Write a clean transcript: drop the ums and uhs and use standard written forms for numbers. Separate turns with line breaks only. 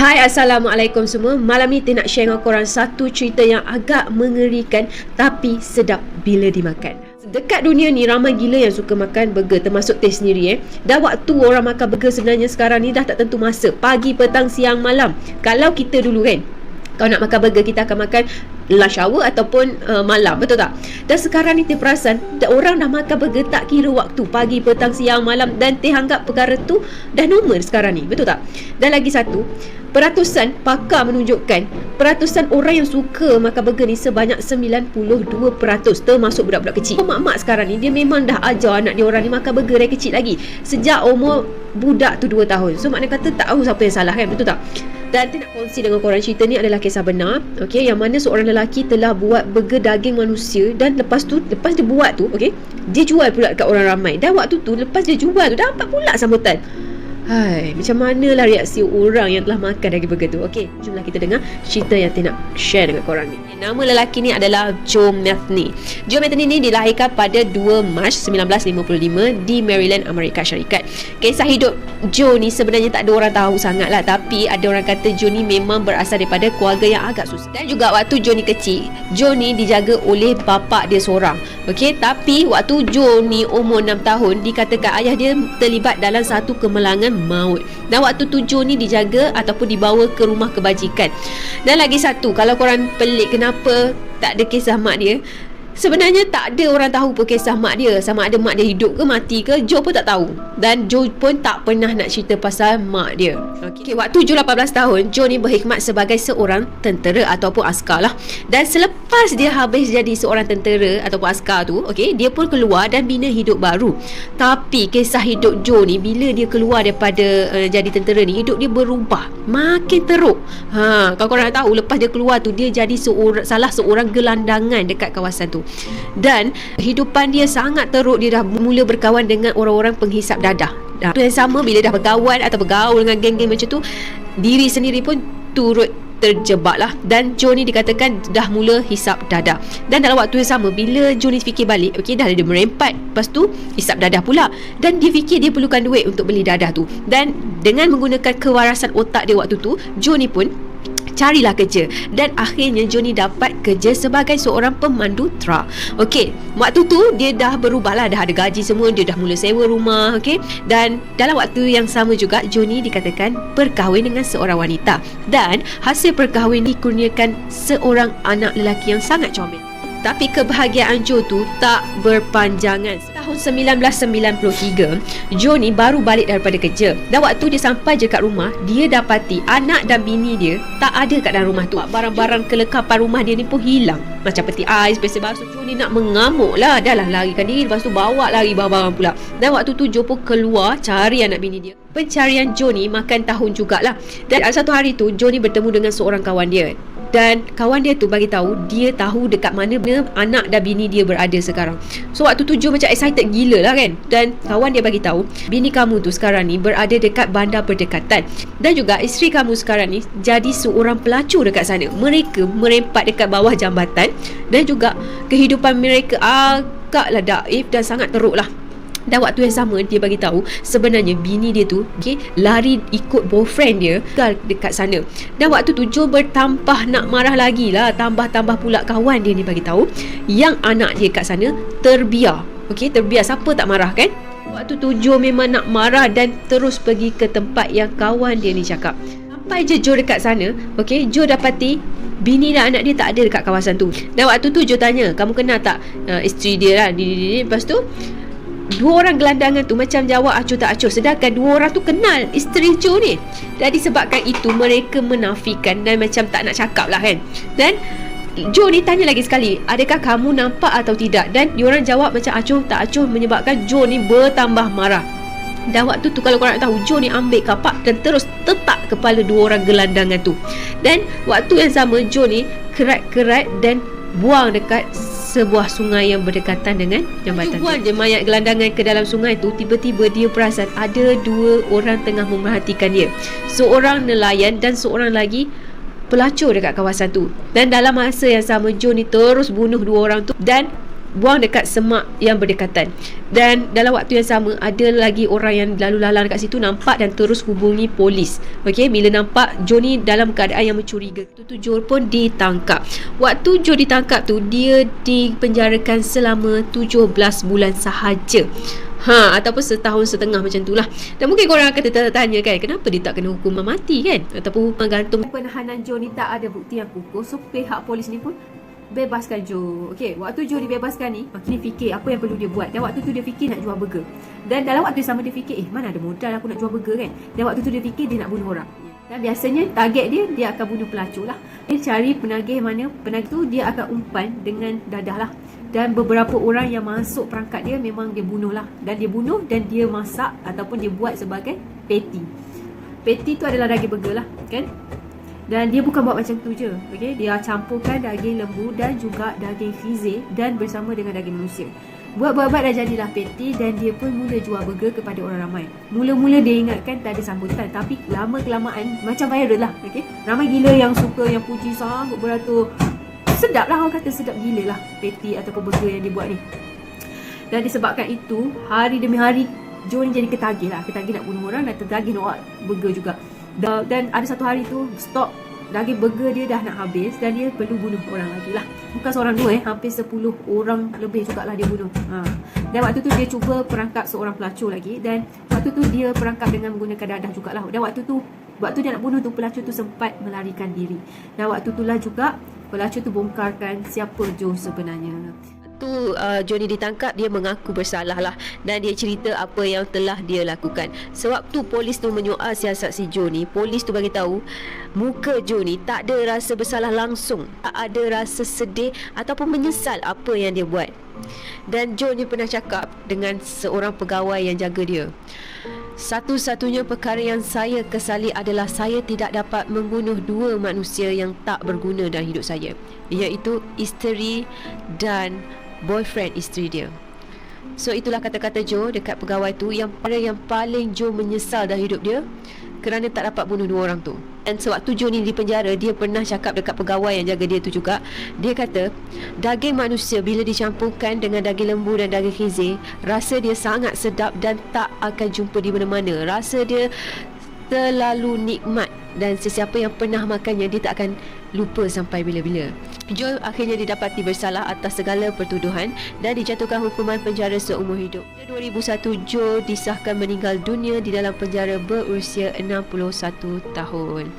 Hai, Assalamualaikum semua. Malam ni Tina nak share dengan korang satu cerita yang agak mengerikan tapi sedap bila dimakan. Dekat dunia ni ramai gila yang suka makan burger, termasuk Teh sendiri. Dah waktu orang makan burger sebenarnya sekarang ni dah tak tentu masa. Pagi, petang, siang, malam. Kalau kita dulu kan, kalau nak makan burger kita akan makan lunch hour ataupun malam, betul tak? Dan sekarang ni Teh perasan orang dah makan burger tak kira waktu, pagi, petang, siang, malam, dan Teh anggap perkara tu dah normal sekarang ni, betul tak? Dan lagi satu, peratusan pakar menunjukkan peratusan orang yang suka makan burger ni sebanyak 92%, termasuk budak-budak kecil. Mak-mak sekarang ni dia memang dah ajar anak dia orang ni makan burger dari kecil lagi, sejak umur budak tu 2 tahun. So maknanya kata tak tahu siapa yang salah kan, betul tak? Dan Tina nak kongsi dengan korang, cerita ni adalah kisah benar, okey, yang mana seorang lelaki telah buat burger daging manusia, dan lepas dia buat tu, okey, dia jual pula dekat orang ramai. Dan waktu tu lepas dia jual tu dapat pula sambutan. Hai, macam manalah reaksi orang yang telah makan daging burger tu? Okey, jomlah kita dengar cerita yang Tina nak share dengan korang ni. Nama lelaki ni adalah Joe Metheny. Joe Metheny ni dilahirkan pada 2 Mac 1955 di Maryland, Amerika Syarikat. Kisah hidup Joe ni sebenarnya tak ada orang tahu sangat lah, tapi ada orang kata Joe ni memang berasal daripada keluarga yang agak susah. Dan juga waktu Joe ni kecil, Joe ni dijaga oleh bapa dia seorang. Okey, tapi waktu Joe ni umur 6 tahun, dikatakan ayah dia terlibat dalam satu kemalangan maut. Dan waktu tu Joe ni dijaga ataupun dibawa ke rumah kebajikan. Dan lagi satu, kalau korang pelik kenapa tak ada kisah mak dia, sebenarnya tak ada orang tahu pun kisah mak dia, sama ada mak dia hidup ke mati ke, Joe pun tak tahu. Dan Joe pun tak pernah nak cerita pasal mak dia. Okey, waktu Joe 18 tahun, Joe ni berkhidmat sebagai seorang tentera ataupun askar lah. Dan selepas dia habis jadi seorang tentera ataupun askar tu, okey, dia pun keluar dan bina hidup baru. Tapi kisah hidup Joe ni, bila dia keluar daripada jadi tentera ni, hidup dia berubah, makin teruk. Kalau korang nak tahu, lepas dia keluar tu, dia jadi salah seorang gelandangan dekat kawasan tu. Dan kehidupan dia sangat teruk. Dia dah mula berkawan dengan orang-orang penghisap dadah. Itu yang sama, bila dah berkawan atau bergaul dengan geng-geng macam tu, diri sendiri pun turut terjebak lah. Dan Joe ni dikatakan dah mula hisap dadah. Dan dalam waktu yang sama, bila Joe ni fikir balik, okey, dah ada merempat, lepas tu hisap dadah pula, dan dia fikir dia perlukan duit untuk beli dadah tu. Dan dengan menggunakan kewarasan otak dia waktu tu, Joe ni pun carilah kerja. Dan akhirnya Joe ni dapat kerja sebagai seorang pemandu truk. Okey, waktu tu dia dah berubah lah, dah ada gaji semua, dia dah mula sewa rumah. Okey, dan dalam waktu yang sama juga, Joe ni dikatakan berkahwin dengan seorang wanita. Dan hasil perkahwinan dikurniakan seorang anak lelaki yang sangat comel. Tapi kebahagiaan Joe tu tak berpanjangan. Tahun 1993, Joe ni baru balik daripada kerja. Dan waktu dia sampai je kat rumah, dia dapati anak dan bini dia tak ada kat dalam rumah tu. Barang-barang kelengkapan rumah dia ni pun hilang, macam peti ais, pensel basuh. Joe ni nak mengamuk lah, dah lah larikan diri, lepas tu bawa lari barang-barang pula. Dan waktu tu Joe pun keluar cari anak bini dia. Pencarian Joe ni makan tahun jugalah. Dan satu hari tu, Joe ni bertemu dengan seorang kawan dia. Dan kawan dia tu bagi tahu dia tahu dekat mana anak dan bini dia berada sekarang. So waktu tu Joe macam excited gila lah kan. Dan kawan dia bagi tahu, bini kamu tu sekarang ni berada dekat bandar berdekatan, dan juga isteri kamu sekarang ni jadi seorang pelacur dekat sana. Mereka merempat dekat bawah jambatan, dan juga kehidupan mereka agaklah daif dan sangat teruk lah. Dan waktu yang sama, dia bagi tahu sebenarnya bini dia tu, okey, lari ikut boyfriend dia dekat sana. Dan waktu tu Joe bertambah nak marah lagi lah. Tambah-tambah pula kawan dia ni bagi tahu yang anak dia kat sana terbiar. Okey, terbiar. Siapa tak marah kan? Waktu tu Joe memang nak marah dan terus pergi ke tempat yang kawan dia ni cakap. Sampai je Joe dekat sana, okey, Joe dapati bini dan anak dia tak ada dekat kawasan tu. Dan waktu tu Joe tanya, kamu kenal tak isteri dia lah? Lepas tu dua orang gelandangan tu macam jawab acuh tak acuh, sedangkan dua orang tu kenal isteri Joe ni. Dan disebabkan itu, mereka menafikan dan macam tak nak cakap lah kan. Dan Joe ni tanya lagi sekali, adakah kamu nampak atau tidak? Dan diorang jawab macam acuh tak acuh, menyebabkan Joe ni bertambah marah. Dan waktu tu, kalau korang nak tahu, Joe ni ambil kapak dan terus tetak kepala dua orang gelandangan tu. Dan waktu yang sama, Joe ni kerat-kerat dan buang dekat sebuah sungai yang berdekatan dengan jambatan. Buang je mayat gelandangan ke dalam sungai tu, tiba-tiba dia perasan ada dua orang tengah memerhatikan dia. Seorang nelayan dan seorang lagi pelacur dekat kawasan tu. Dan dalam masa yang sama, Joe ni terus bunuh dua orang tu. Dan buang dekat semak yang berdekatan. Dan dalam waktu yang sama, ada lagi orang yang lalu lalang dekat situ nampak dan terus hubungi polis. Okey, bila nampak Joe ni dalam keadaan yang mencurigakan, tu Joe pun ditangkap. Waktu Joe ditangkap tu, dia dipenjarakan selama 17 bulan sahaja. Ataupun setahun setengah macam tu lah. Dan mungkin korang akan tertanya kan, kenapa dia tak kena hukuman mati kan, ataupun hukuman gantung. Penahanan Joe ni tak ada bukti yang kukuh, so pihak polis ni pun bebaskan Joe. Okey, waktu Joe dibebaskan ni, makin fikir apa yang perlu dia buat. Dan waktu tu dia fikir nak jual burger. Dan dalam waktu yang sama dia fikir, mana ada modal aku nak jual burger kan. Dan waktu tu dia fikir dia nak bunuh orang. Dan biasanya target dia akan bunuh pelacur lah. Dia cari penagih mana, penagih tu dia akan umpan dengan dadah lah. Dan beberapa orang yang masuk perangkat dia memang dia bunuh lah. Dan dia bunuh dan dia masak ataupun dia buat sebagai patty. Patty tu adalah daging burger lah kan. Dan dia bukan buat macam tu je. Okay? Dia campurkan daging lembu dan juga daging khizi dan bersama dengan daging manusia. Buat-buat dah jadilah patty dan dia pun mula jual burger kepada orang ramai. Mula-mula dia ingatkan tak ada sambutan, tapi lama-kelamaan macam viral lah. Okay? Ramai gila yang suka, yang puji sangat beratur. Sedap lah, orang kata sedap gila lah patty ataupun burger yang dia buat ni. Dan disebabkan itu, hari demi hari Joe ni jadi ketagih lah. Ketagih nak bunuh orang dan ketagih nak buat burger juga. Dan ada satu hari tu, stok daging burger dia dah nak habis dan dia perlu bunuh orang lagi lah. Bukan seorang dua hampir 10 orang lebih jugalah dia bunuh. Dan waktu tu dia cuba perangkap seorang pelacur lagi. Dan waktu tu dia perangkap dengan menggunakan dadah jugalah. Dan waktu dia nak bunuh tu, pelacur tu sempat melarikan diri. Dan waktu itulah juga pelacur tu bongkarkan siapa Joe sebenarnya. Joe ni ditangkap, dia mengaku bersalah lah. Dan dia cerita apa yang telah dia lakukan. Sewaktu polis tu menyoal siasat si Joe ni, polis tu bagi tahu muka Joe ni tak ada rasa bersalah langsung, tak ada rasa sedih ataupun menyesal apa yang dia buat. Dan Joe ni pernah cakap dengan seorang pegawai yang jaga dia, satu-satunya perkara yang saya kesali adalah saya tidak dapat membunuh dua manusia yang tak berguna dalam hidup saya, iaitu isteri dan boyfriend isteri dia. So itulah kata-kata Joe dekat pegawai tu yang paling Joe menyesal dalam hidup dia kerana tak dapat bunuh dua orang tu. Dan sewaktu Joe ni di penjara, dia pernah cakap dekat pegawai yang jaga dia tu juga. Dia kata daging manusia bila dicampurkan dengan daging lembu dan daging khizi, rasa dia sangat sedap dan tak akan jumpa di mana-mana. Rasa dia terlalu nikmat dan sesiapa yang pernah makannya dia tak akan lupa sampai bila-bila. Joe akhirnya didapati bersalah atas segala pertuduhan dan dijatuhkan hukuman penjara seumur hidup. Pada 2001, Joe disahkan meninggal dunia di dalam penjara berusia 61 tahun.